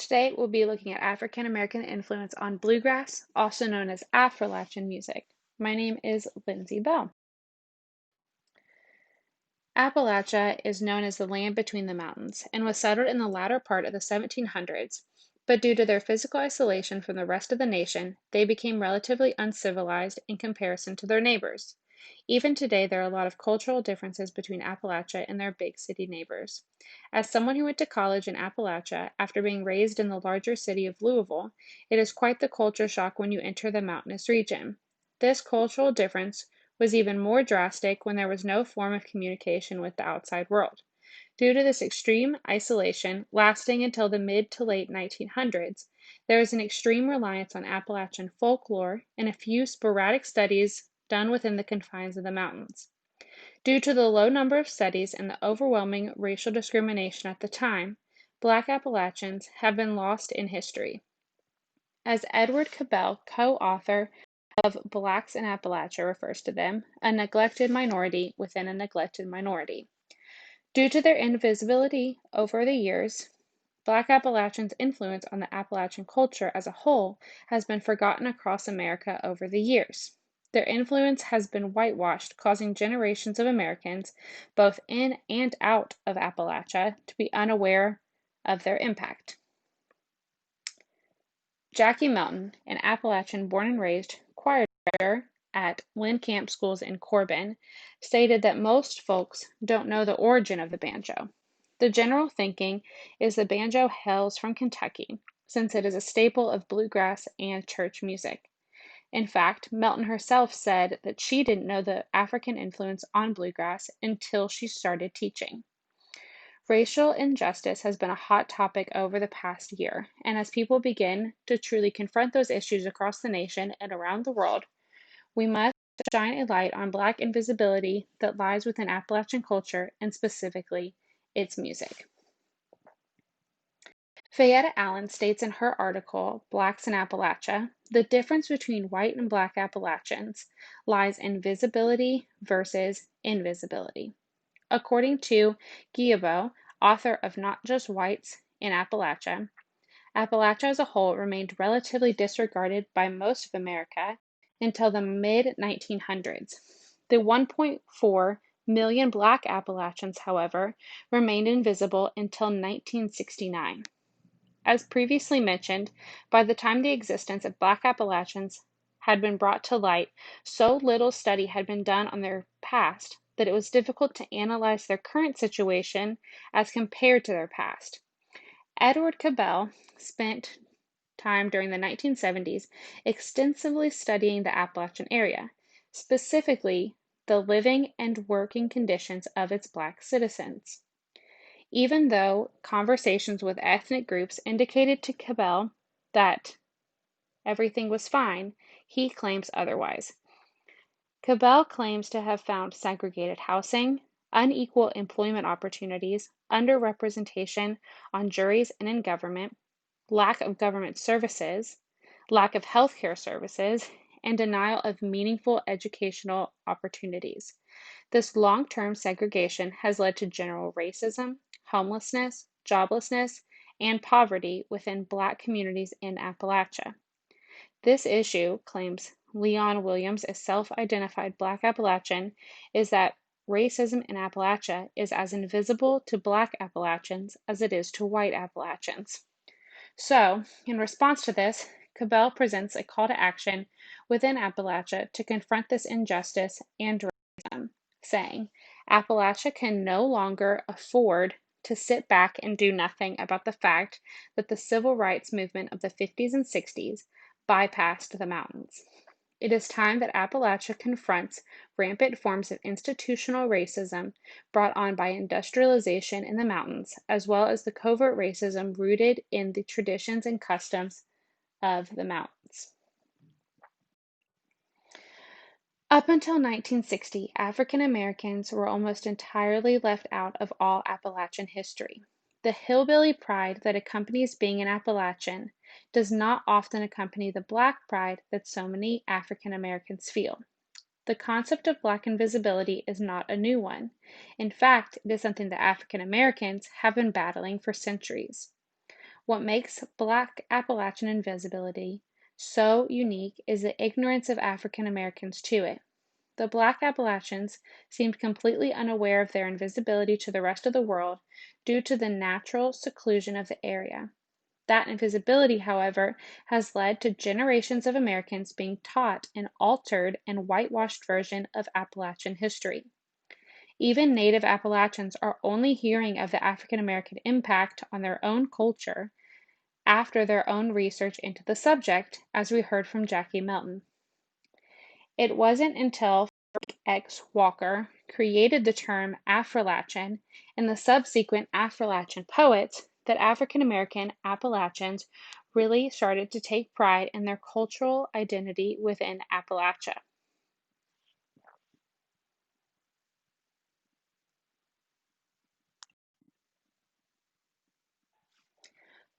Today we'll be looking at African American influence on bluegrass, also known as Affrilachian music. My name is Lindsay Bell. Appalachia is known as the land between the mountains and was settled in the latter part of the 1700s, but due to their physical isolation from the rest of the nation, they became relatively uncivilized in comparison to their neighbors. Even today, there are a lot of cultural differences between Appalachia and their big city neighbors. As someone who went to college in Appalachia after being raised in the larger city of Louisville, it is quite the culture shock when you enter the mountainous region. This cultural difference was even more drastic when there was no form of communication with the outside world. Due to this extreme isolation lasting until the mid to late 1900s, there is an extreme reliance on Appalachian folklore and a few sporadic studies done within the confines of the mountains. Due to the low number of studies and the overwhelming racial discrimination at the time, Black Appalachians have been lost in history. As Edward Cabell, co-author of Blacks in Appalachia, refers to them, a neglected minority within a neglected minority. Due to their invisibility over the years, Black Appalachians' influence on the Appalachian culture as a whole has been forgotten across America over the years. Their influence has been whitewashed, causing generations of Americans, both in and out of Appalachia, to be unaware of their impact. Jackie Melton, an Appalachian born and raised choir director at Lynn Camp Schools in Corbin, stated that most folks don't know the origin of the banjo. The general thinking is the banjo hails from Kentucky, since it is a staple of bluegrass and church music. In fact, Melton herself said that she didn't know the African influence on bluegrass until she started teaching. Racial injustice has been a hot topic over the past year, and as people begin to truly confront those issues across the nation and around the world, we must shine a light on Black invisibility that lies within Appalachian culture and specifically its music. Fayetta Allen states in her article, Blacks in Appalachia, the difference between white and Black Appalachians lies in visibility versus invisibility. According to Guillebeau, author of Not Just Whites in Appalachia, Appalachia as a whole remained relatively disregarded by most of America until the mid-1900s. The 1.4 million Black Appalachians, however, remained invisible until 1969. As previously mentioned, by the time the existence of Black Appalachians had been brought to light, so little study had been done on their past that it was difficult to analyze their current situation as compared to their past. Edward Cabell spent time during the 1970s extensively studying the Appalachian area, specifically the living and working conditions of its Black citizens. Even though conversations with ethnic groups indicated to Cabell that everything was fine, he claims otherwise. Cabell claims to have found segregated housing, unequal employment opportunities, underrepresentation on juries and in government, lack of government services, lack of healthcare services, and denial of meaningful educational opportunities. This long-term segregation has led to general racism, homelessness, joblessness, and poverty within Black communities in Appalachia. This issue, claims Leon Williams, a self-identified Black Appalachian, is that racism in Appalachia is as invisible to Black Appalachians as it is to white Appalachians. So, in response to this, Cabell presents a call to action within Appalachia to confront this injustice and racism, saying, Appalachia can no longer afford to sit back and do nothing about the fact that the civil rights movement of the 50s and 60s bypassed the mountains. It is time that Appalachia confronts rampant forms of institutional racism brought on by industrialization in the mountains, as well as the covert racism rooted in the traditions and customs of the mountains. Up until 1960, African Americans were almost entirely left out of all Appalachian history. The hillbilly pride that accompanies being an Appalachian does not often accompany the Black pride that so many African Americans feel. The concept of Black invisibility is not a new one. In fact, it is something that African Americans have been battling for centuries. What makes Black Appalachian invisibility so unique is the ignorance of African Americans to it. The Black Appalachians seemed completely unaware of their invisibility to the rest of the world due to the natural seclusion of the area. That invisibility, however, has led to generations of Americans being taught an altered and whitewashed version of Appalachian history. Even Native Appalachians are only hearing of the African American impact on their own culture after their own research into the subject, as we heard from Jackie Melton. It wasn't until X. Walker created the term Affrilachian and the subsequent Affrilachian poets that African American Appalachians really started to take pride in their cultural identity within Appalachia.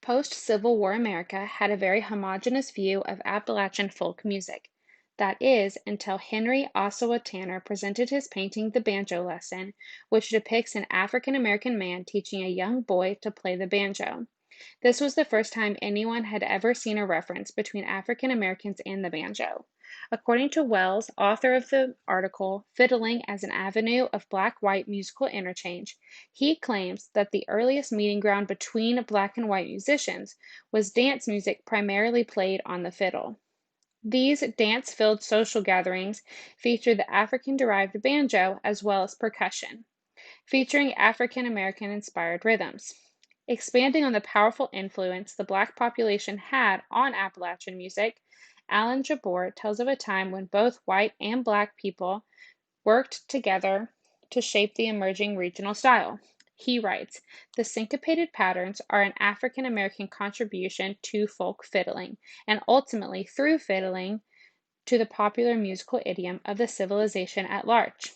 Post-Civil War America had a very homogeneous view of Appalachian folk music. That is, until Henry Ossawa Tanner presented his painting The Banjo Lesson, which depicts an African American man teaching a young boy to play the banjo. This was the first time anyone had ever seen a reference between African Americans and the banjo. According to Wells, author of the article Fiddling as an Avenue of Black-White Musical Interchange, he claims that the earliest meeting ground between black and white musicians was dance music primarily played on the fiddle. These dance-filled social gatherings featured the African-derived banjo as well as percussion, featuring African American inspired rhythms. Expanding on the powerful influence the Black population had on Appalachian music, Alan Jabor tells of a time when both white and Black people worked together to shape the emerging regional style. He writes, "The syncopated patterns are an African American contribution to folk fiddling, and ultimately, through fiddling, to the popular musical idiom of the civilization at large."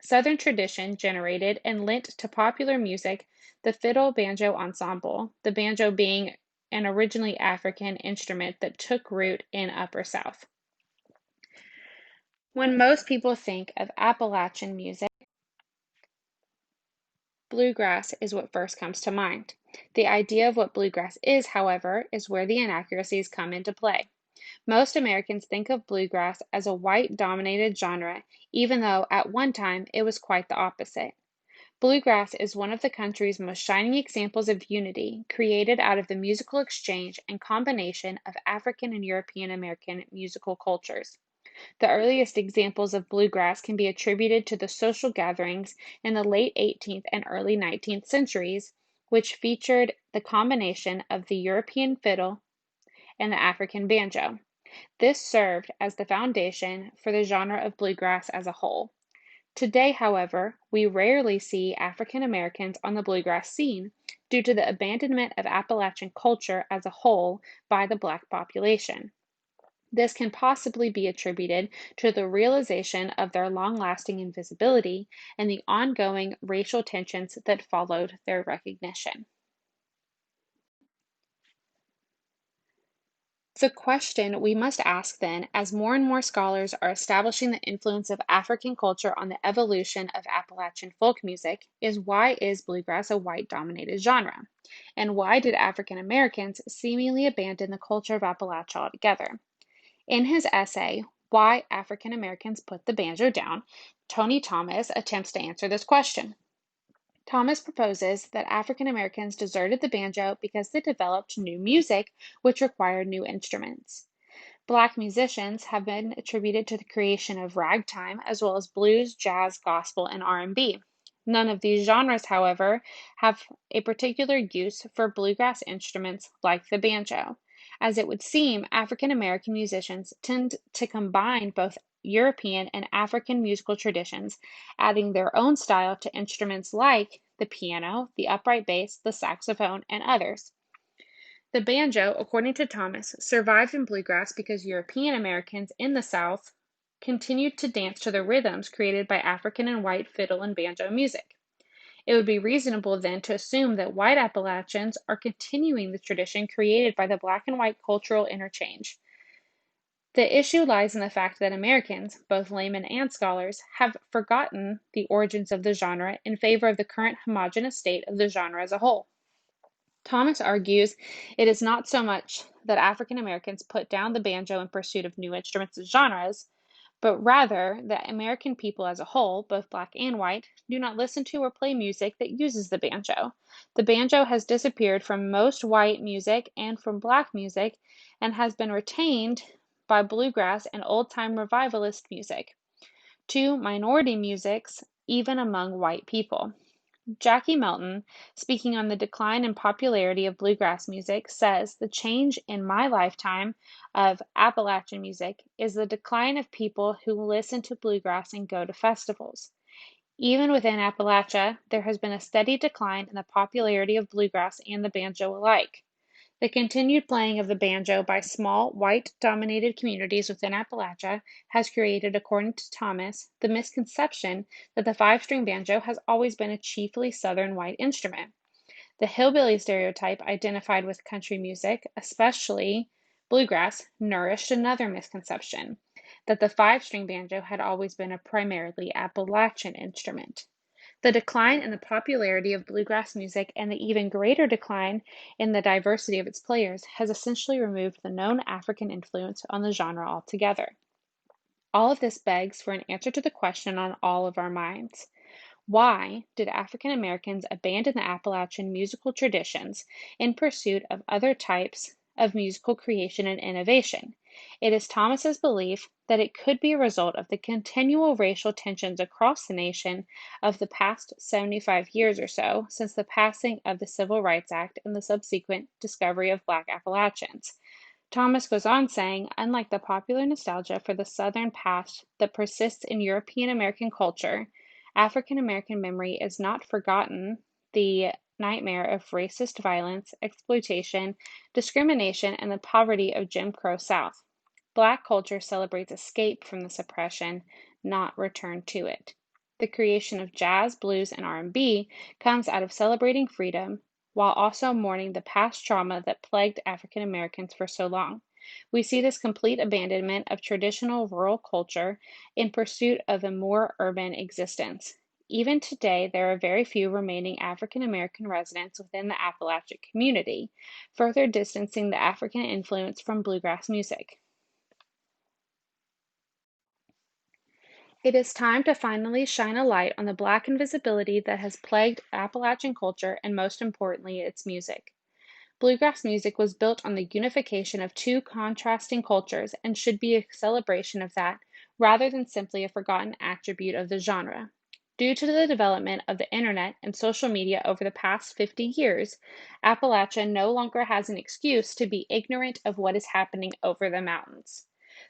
Southern tradition generated and lent to popular music the fiddle banjo ensemble, the banjo being an originally African instrument that took root in Upper South. When most people think of Appalachian music, bluegrass is what first comes to mind. The idea of what bluegrass is, however, is where the inaccuracies come into play. Most Americans think of bluegrass as a white dominated genre, even though at one time it was quite the opposite. Bluegrass is one of the country's most shining examples of unity, created out of the musical exchange and combination of African and European American musical cultures. The earliest examples of bluegrass can be attributed to the social gatherings in the late 18th and early 19th centuries, which featured the combination of the European fiddle and the African banjo. This served as the foundation for the genre of bluegrass as a whole. Today, however, we rarely see African Americans on the bluegrass scene due to the abandonment of Appalachian culture as a whole by the Black population. This can possibly be attributed to the realization of their long-lasting invisibility and the ongoing racial tensions that followed their recognition. The question we must ask then, as more and more scholars are establishing the influence of African culture on the evolution of Appalachian folk music, is why is bluegrass a white-dominated genre? And why did African Americans seemingly abandon the culture of Appalachia altogether? In his essay, Why African Americans Put the Banjo Down, Tony Thomas attempts to answer this question. Thomas proposes that African Americans deserted the banjo because they developed new music, which required new instruments. Black musicians have been attributed to the creation of ragtime as well as blues, jazz, gospel, and R&B. None of these genres, however, have a particular use for bluegrass instruments like the banjo. As it would seem, African American musicians tend to combine both European and African musical traditions, adding their own style to instruments like the piano, the upright bass, the saxophone, and others. The banjo, according to Thomas, survived in bluegrass because European Americans in the South continued to dance to the rhythms created by African and white fiddle and banjo music. It would be reasonable then to assume that white Appalachians are continuing the tradition created by the black and white cultural interchange. The issue lies in the fact that Americans, both laymen and scholars, have forgotten the origins of the genre in favor of the current homogeneous state of the genre as a whole. Thomas argues it is not so much that African Americans put down the banjo in pursuit of new instruments and genres, but rather that American people as a whole, both black and white, do not listen to or play music that uses the banjo. The banjo has disappeared from most white music and from black music and has been retained by bluegrass and old time revivalist music, two minority musics even among white people. Jackie Melton, speaking on the decline in popularity of bluegrass music, says the change in my lifetime of Appalachian music is the decline of people who listen to bluegrass and go to festivals. Even within Appalachia, there has been a steady decline in the popularity of bluegrass and the banjo alike. The continued playing of the banjo by small, white dominated communities within Appalachia has created, according to Thomas, the misconception that the five-string banjo has always been a chiefly Southern white instrument. The hillbilly stereotype identified with country music, especially bluegrass, nourished another misconception that the five-string banjo had always been a primarily Appalachian instrument. The decline in the popularity of bluegrass music and the even greater decline in the diversity of its players has essentially removed the known African influence on the genre altogether. All of this begs for an answer to the question on all of our minds. Why did African Americans abandon the Appalachian musical traditions in pursuit of other types of musical creation and innovation? It is Thomas's belief that it could be a result of the continual racial tensions across the nation of the past 75 years or so since the passing of the Civil Rights Act and the subsequent discovery of Black Appalachians. Thomas goes on saying, unlike the popular nostalgia for the Southern past that persists in European American culture, African American memory is not forgotten the nightmare of racist violence, exploitation, discrimination, and the poverty of Jim Crow South. Black culture celebrates escape from this oppression, not return to it. The creation of jazz, blues, and R&B comes out of celebrating freedom while also mourning the past trauma that plagued African Americans for so long. We see this complete abandonment of traditional rural culture in pursuit of a more urban existence. Even today, there are very few remaining African American residents within the Appalachian community, further distancing the African influence from bluegrass music. It is time to finally shine a light on the Black invisibility that has plagued Appalachian culture and, most importantly, its music. Bluegrass music was built on the unification of two contrasting cultures and should be a celebration of that rather than simply a forgotten attribute of the genre. Due to the development of the internet and social media over the past 50 years, Appalachia no longer has an excuse to be ignorant of what is happening over the mountains.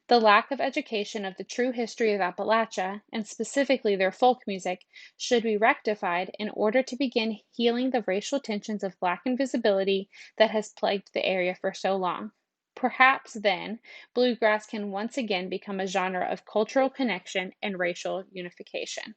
The lack of education of the true history of Appalachia, and specifically their folk music, should be rectified in order to begin healing the racial tensions of Black invisibility that has plagued the area for so long. Perhaps then, bluegrass can once again become a genre of cultural connection and racial unification.